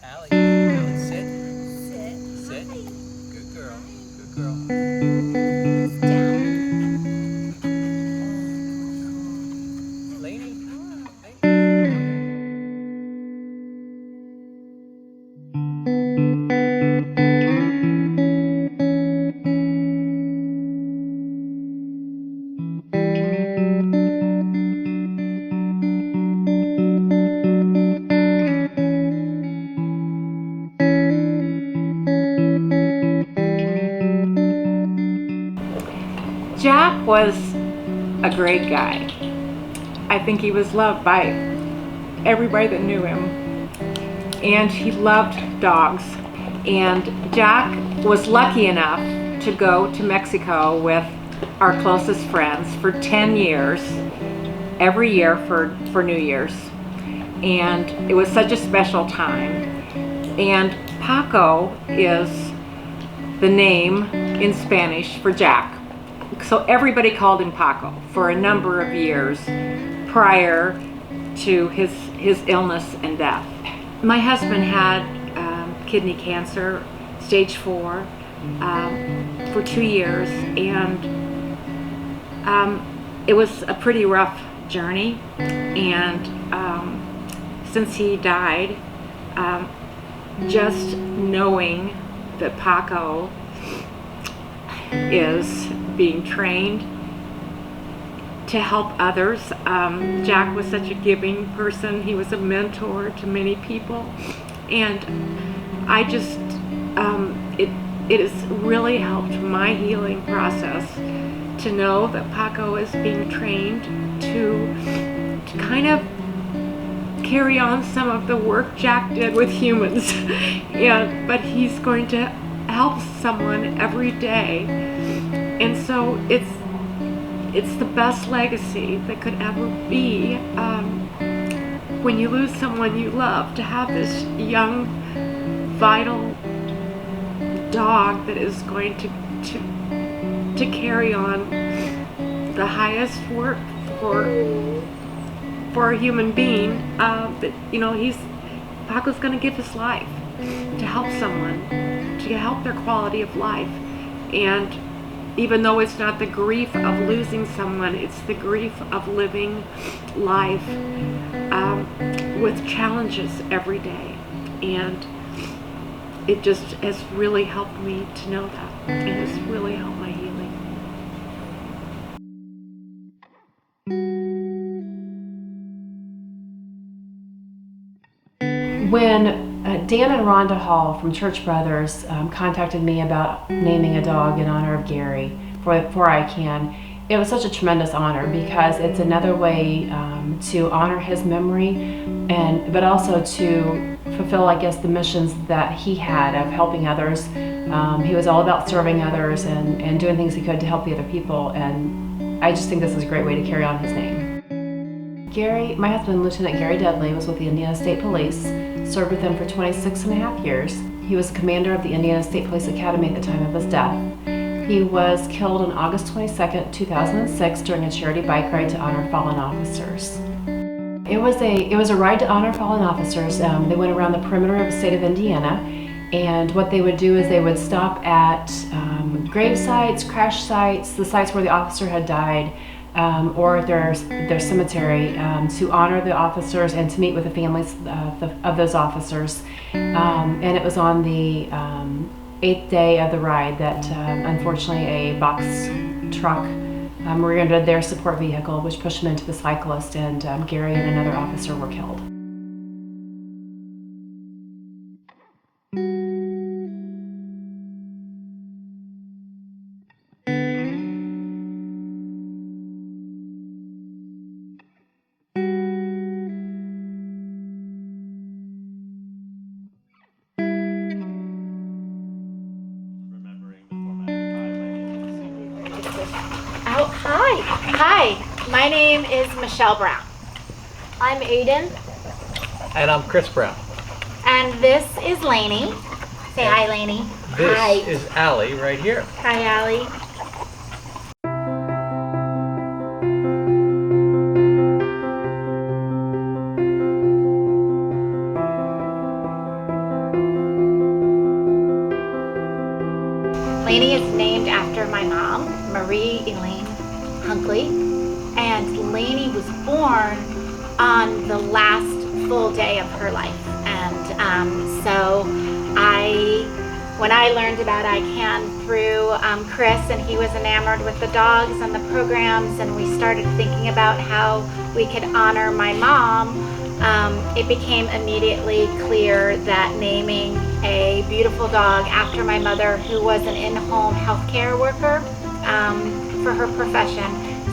Allie, Allie, sit. Sit. Sit. Hi. Good girl. Hi. Good girl. Down. Lainey. Jack was a great guy. I think he was loved by everybody that knew him. And he loved dogs. And Jack was lucky enough to go to Mexico with our closest friends for 10 years, every year for New Year's. And it was such a special time. And Paco is the name in Spanish for Jack. So everybody called him Paco for a number of years prior to his illness and death. My husband had kidney cancer, stage 4, for 2 years, and it was a pretty rough journey. And since he died, just knowing that Paco is being trained to help others. Jack was such a giving person. He was a mentor to many people, and I just it has really helped my healing process to know that Paco is being trained to kind of carry on some of the work Jack did with humans. But he's going to help someone every day, and so it's the best legacy that could ever be when you lose someone you love, to have this young, vital dog that is going to carry on the highest work for a human being. Paco's going to give his life to help someone, to help their quality of life. And even though it's not the grief of losing someone, it's the grief of living life with challenges every day. And it just has really helped me to know that. It has really helped my healing. When Dan and Rhonda Hall from Church Brothers contacted me about naming a dog in honor of Gary for ICAN, it was such a tremendous honor, because it's another way to honor his memory, but also to fulfill, I guess, the missions that he had of helping others. He was all about serving others and doing things he could to help the other people, and I just think this is a great way to carry on his name. Gary, my husband, Lieutenant Gary Dudley, was with the Indiana State Police, served with them for 26 and a half years. He was commander of the Indiana State Police Academy at the time of his death. He was killed on August 22nd, 2006 during a charity bike ride to honor fallen officers. It was a ride to honor fallen officers. They went around the perimeter of the state of Indiana, and what they would do is they would stop at grave sites, crash sites, the sites where the officer had died, or their cemetery, to honor the officers and to meet with the families of those officers. And it was on the 8th day of the ride that unfortunately a box truck rear-ended their support vehicle, which pushed them into the cyclist, and Gary and another officer were killed. Oh, hi. Hi. My name is Michelle Brown. I'm Aiden. And I'm Chris Brown. And this is Lainey. Say hi, Lainey. This Hi. is Allie right here. Hi, Allie. Lainey is named after my mom, Marie Elaine Hunkley, and Lainey was born on the last full day of her life. And so when I learned about ICAN through Chris, and he was enamored with the dogs and the programs, and we started thinking about how we could honor my mom, it became immediately clear that naming a beautiful dog after my mother, who was an in-home healthcare worker for her profession,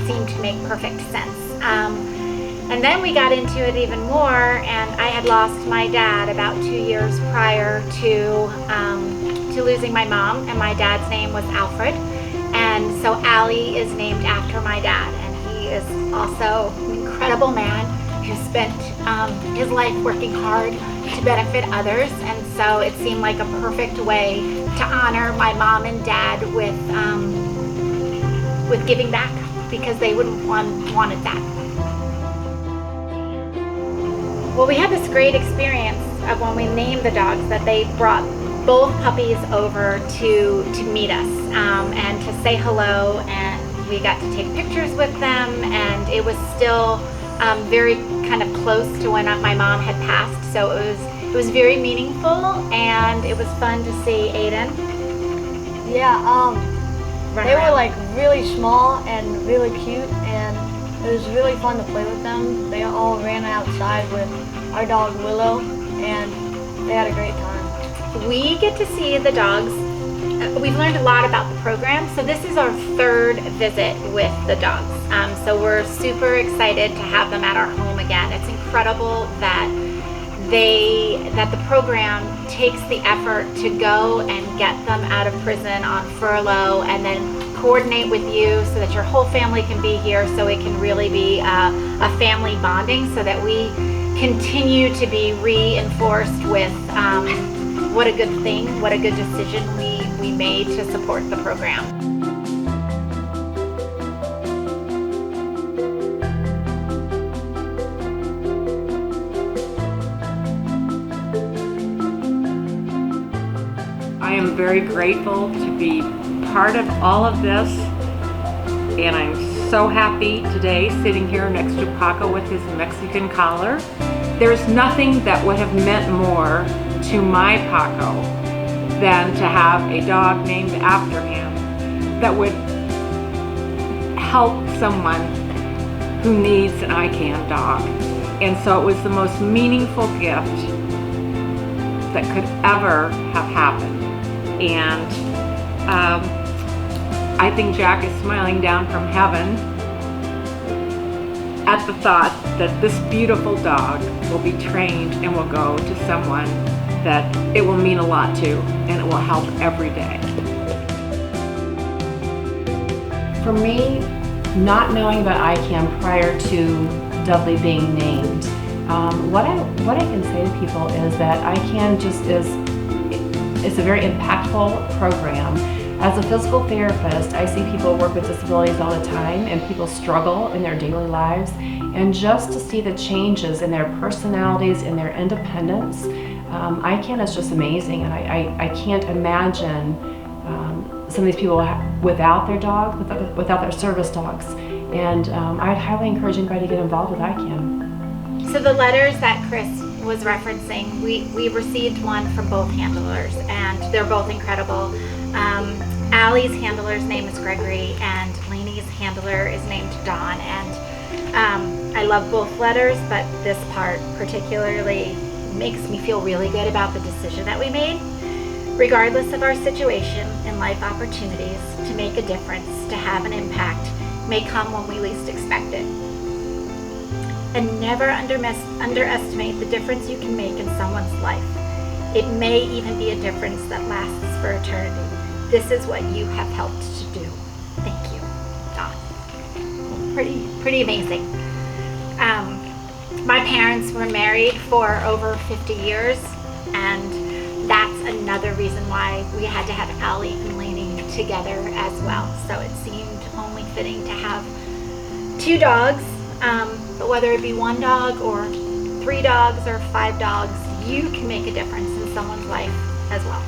seemed to make perfect sense. And then we got into it even more, and I had lost my dad about 2 years prior to losing my mom, and my dad's name was Alfred. And so Allie is named after my dad, and he is also an incredible man who spent his life working hard to benefit others. And so it seemed like a perfect way to honor my mom and dad with giving back, because they wouldn't wanted that. Well, we had this great experience of when we named the dogs, that they brought both puppies over to meet us and to say hello, and we got to take pictures with them, and it was still very kind of close to when my mom had passed, so it was very meaningful, and it was fun to see Aiden. Yeah, they were like really small and really cute, and it was really fun to play with them. They all ran outside with our dog Willow, and they had a great time. We get to see the dogs. We've learned a lot about the program, so this is our third visit with the dogs. So we're super excited to have them at our home again. It's incredible that the program takes the effort to go and get them out of prison on furlough, and then coordinate with you so that your whole family can be here, so it can really be a family bonding, so that we continue to be reinforced with what a good thing, what a good decision we made to support the program. I am very grateful to be part of all of this, and I'm so happy today sitting here next to Paco with his Mexican collar. There's nothing that would have meant more to my Paco than to have a dog named after him that would help someone who needs an ICAN dog. And so it was the most meaningful gift that could ever have happened. And I think Jack is smiling down from heaven at the thought that this beautiful dog will be trained and will go to someone that it will mean a lot to, and it will help every day. For me, not knowing about ICAN prior to Dudley being named, what I can say to people is that ICAN just is a very impactful program. As a physical therapist, I see people work with disabilities all the time, and people struggle in their daily lives, and just to see the changes in their personalities and their independence, ICAN is just amazing. And I can't imagine some of these people without their dog, without their service dogs. And I'd highly encourage anybody to get involved with ICAN. So the letters that Chris was referencing, we received one from both handlers, and they're both incredible. Allie's handler's name is Gregory, and Lainey's handler is named Dawn. And I love both letters, but this part particularly makes me feel really good about the decision that we made. Regardless of our situation and life opportunities, to make a difference, to have an impact, may come when we least expect it. And never underestimate the difference you can make in someone's life. It may even be a difference that lasts for eternity. This is what you have helped to do. Thank you, Dawn. Pretty amazing. My parents were married for over 50 years, and that's another reason why we had to have Allie and Lainey together as well. So it seemed only fitting to have 2 dogs, but whether it be 1 dog or 3 dogs or 5 dogs, you can make a difference in someone's life as well.